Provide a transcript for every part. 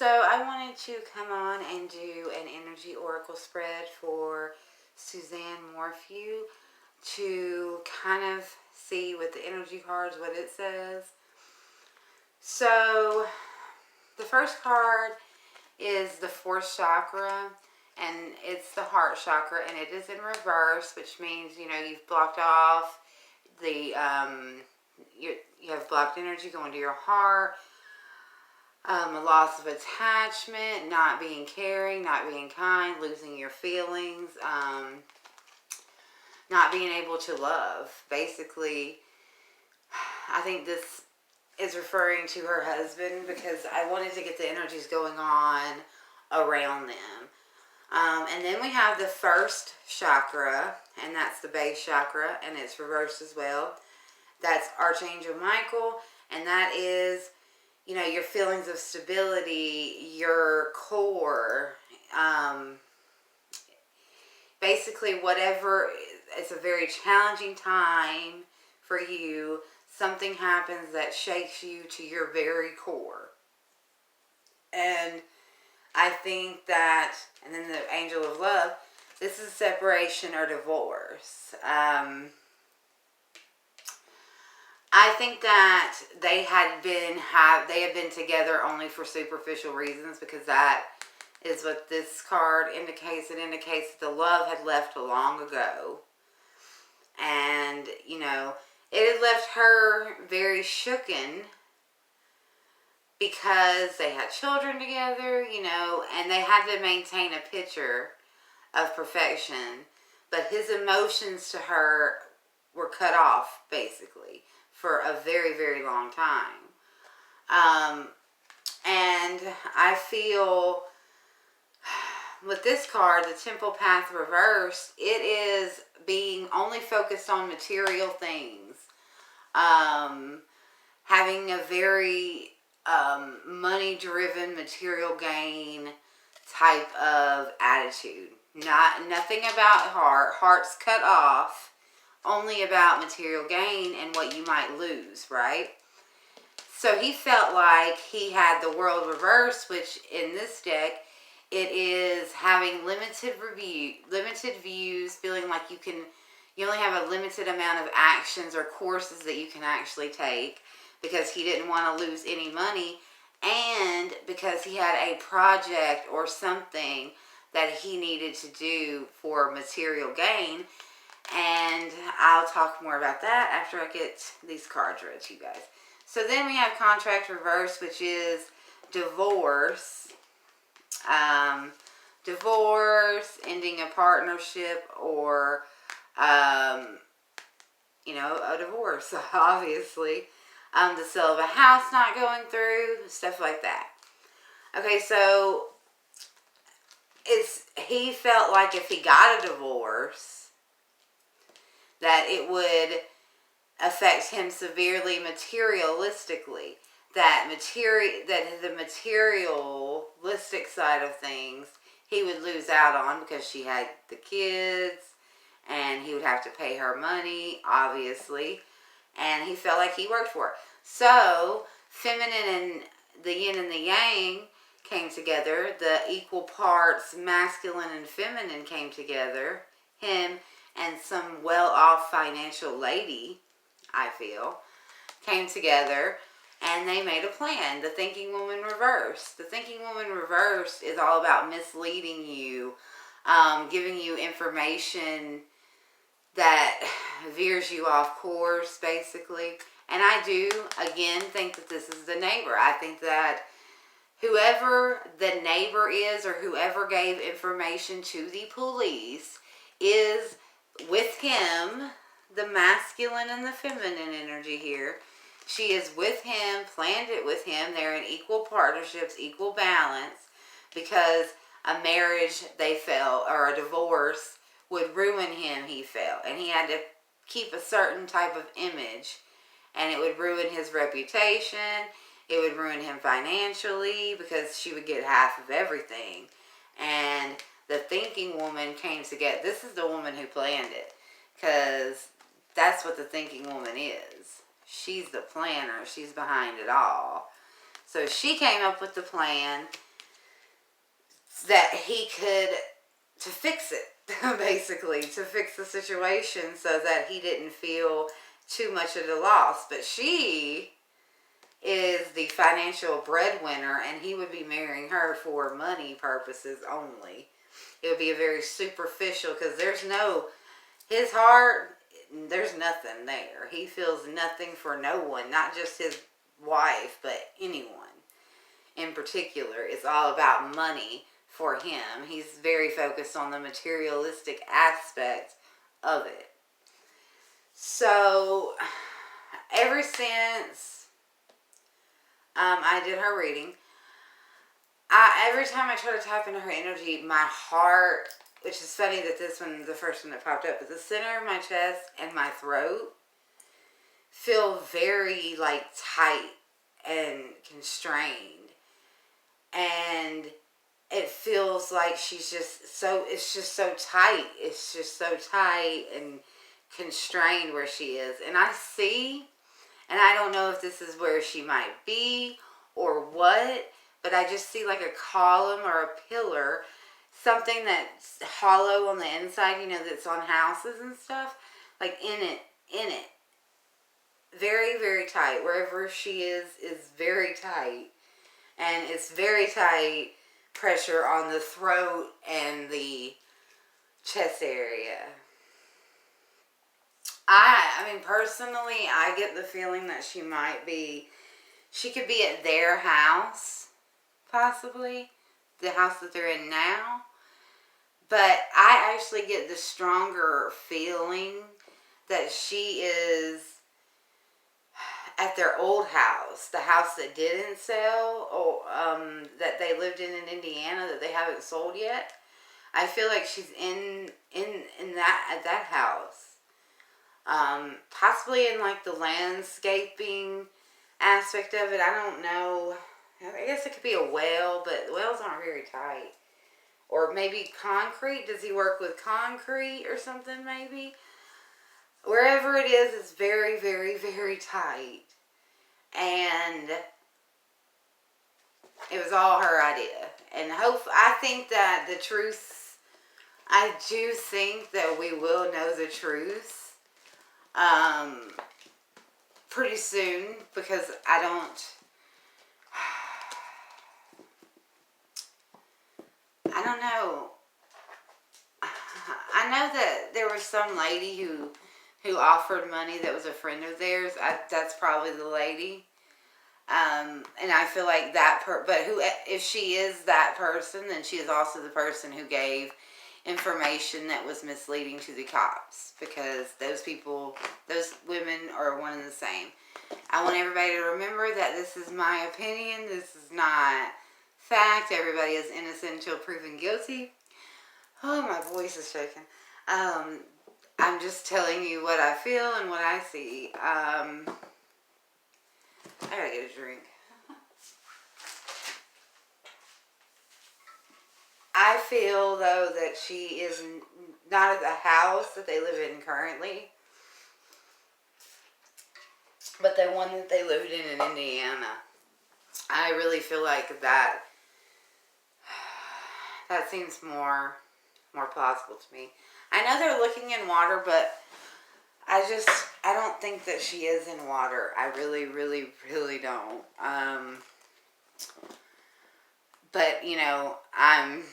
So I wanted to come on and do an energy oracle spread for Suzanne Morphew to kind of see with the energy cards what it says. So the first card is the fourth chakra, and it's the heart chakra, and it is in reverse, which means, you know, you've blocked off the you have blocked energy going to your heart. A loss of attachment, not being caring, not being kind, losing your feelings, not being able to love. Basically, I think this is referring to her husband, because I wanted to get the energies going on around them. And then we have the first chakra, and that's the base chakra, and it's reversed as well. That's Archangel Michael, and that is, you know, your feelings of stability, your core, basically whatever. It's a very challenging time for you. Something happens that shakes you to your very core. And I think that, and then the Angel of Love, this is separation or divorce. I think that they had been together only for superficial reasons, because that is what this card indicates. It indicates that the love had left long ago. And, you know, it had left her very shooken, because they had children together, you know, and they had to maintain a picture of perfection. But his emotions to her were cut off, basically, for a very, very long time. And I feel with this card, the Temple Path reversed, it is being only focused on material things. Having a very money-driven, material gain type of attitude. Nothing about heart. Heart's cut off. Only about material gain and what you might lose, right? So he felt like he had the world reversed, which in this deck, it is having limited views, feeling like you only have a limited amount of actions or courses that you can actually take, because he didn't want to lose any money, and because he had a project or something that he needed to do for material gain. And I'll talk more about that after I get these cards read to you guys. So then we have contract reverse, which is divorce. Divorce, ending a partnership, or, you know, a divorce, obviously. The sale of a house not going through, stuff like that. Okay, so he felt like if he got a divorce, that it would affect him severely materialistically. That the materialistic side of things he would lose out on, because she had the kids and he would have to pay her money, obviously. And he felt like he worked for her. So feminine and the yin and the yang came together. The equal parts masculine and feminine came together. Him and some well-off financial lady, I feel, came together, and they made a plan. The Thinking Woman Reverse. The Thinking Woman Reverse is all about misleading you, giving you information that veers you off course, basically. And I do, again, think that this is the neighbor. I think that whoever the neighbor is, or whoever gave information to the police, is with him, the masculine and the feminine energy here. She is with him, planned it with him. They're in equal partnerships, equal balance, because a marriage, they felt, or a divorce would ruin him, he felt. And he had to keep a certain type of image, and it would ruin his reputation. It would ruin him financially, because she would get half of everything. And the Thinking Woman came to get, this is the woman who planned it, because that's what the Thinking Woman is. She's the planner. She's behind it all. So she came up with the plan, that he could, to fix it, basically, to fix the situation so that he didn't feel too much of a loss. But she is the financial breadwinner, and he would be marrying her for money purposes only. It would be a very superficial, because his heart, there's nothing there. He feels nothing for no one, not just his wife, but anyone in particular. It's all about money for him. He's very focused on the materialistic aspect of it. So, ever since I did her reading, every time I try to tap into her energy, my heart, which is funny that this one, the first one that popped up, but the center of my chest and my throat feel very like tight and constrained. And it feels like it's just so tight. It's just so tight and constrained where she is. And I see, and I don't know if this is where she might be or what, but I just see like a column or a pillar, something that's hollow on the inside, that's on houses and stuff, like in it. Very, very tight. Wherever she is very tight. And it's very tight pressure on the throat and the chest area. I mean, personally, I get the feeling that she could be at their house, possibly, the house that they're in now. But I actually get the stronger feeling that she is at their old house, the house that didn't sell, or that they lived in Indiana that they haven't sold yet. I feel like she's in that house, possibly in like the landscaping aspect of it. I don't know. I guess it could be a well, but wells aren't very tight. Or maybe concrete. Does he work with concrete or something? Maybe. Wherever it is, it's very, very, very tight. And it was all her idea. And I think that the truth, I do think that we will know the truth pretty soon, because I don't know. I know that there was some lady who offered money that was a friend of theirs. That's probably the lady. And I feel like if she is that person, then she is also the person who gave information that was misleading to the cops, because those women are one and the same. I want everybody to remember that this is my opinion. This is not fact. Everybody is innocent until proven guilty. Oh, my voice is shaking. I'm just telling you what I feel and what I see. I gotta get a drink. I feel, though, that she is not at the house that they live in currently, but the one that they lived in Indiana. I really feel like that seems more plausible to me. I know they're looking in water, but I don't think that she is in water. I really, really, really don't. But, I'm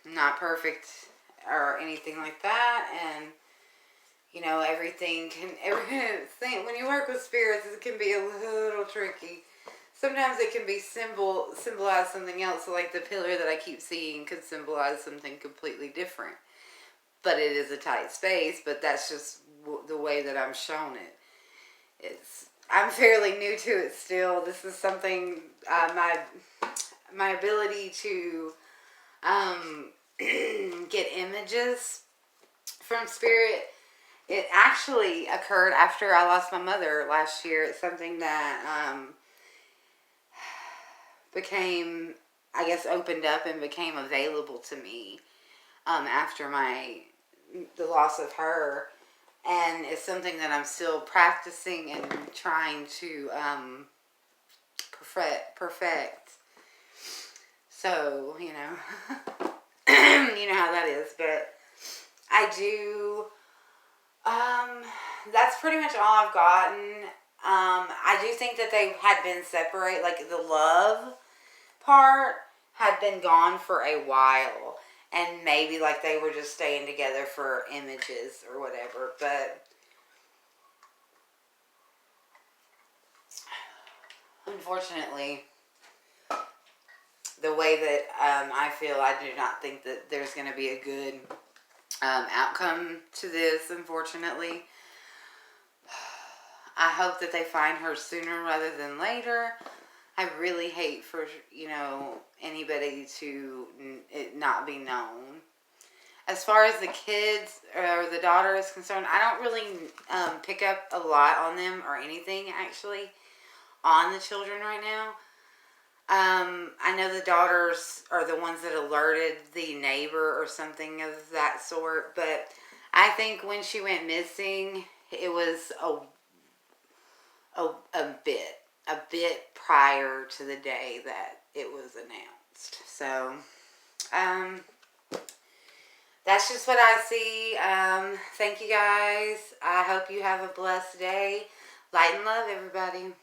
not perfect or anything like that. And, everything, when you work with spirits, it can be a little tricky. Sometimes it can be symbolize something else. So like the pillar that I keep seeing could symbolize something completely different. But it is a tight space, but that's just the way that I'm shown it. I'm fairly new to it still. This is something, my ability to get images from spirit, it actually occurred after I lost my mother last year. It's something that became, I guess, opened up and became available to me after the loss of her. And it's something that I'm still practicing and trying to perfect. So, You know how that is. But I do, that's pretty much all I've gotten. I do think that they had been separate, like the love part had been gone for a while. And maybe like they were just staying together for images or whatever. But unfortunately, the way that I feel, I do not think that there's going to be a good outcome to this, unfortunately. I hope that they find her sooner rather than later. I really hate for, anybody to it not be known. As far as the kids or the daughter is concerned, I don't really pick up a lot on them or anything, actually, on the children right now. I know the daughters are the ones that alerted the neighbor or something of that sort, but I think when she went missing, it was a bit prior to the day that it was announced. So, that's just what I see. Thank you guys. I hope you have a blessed day. Light and love, everybody.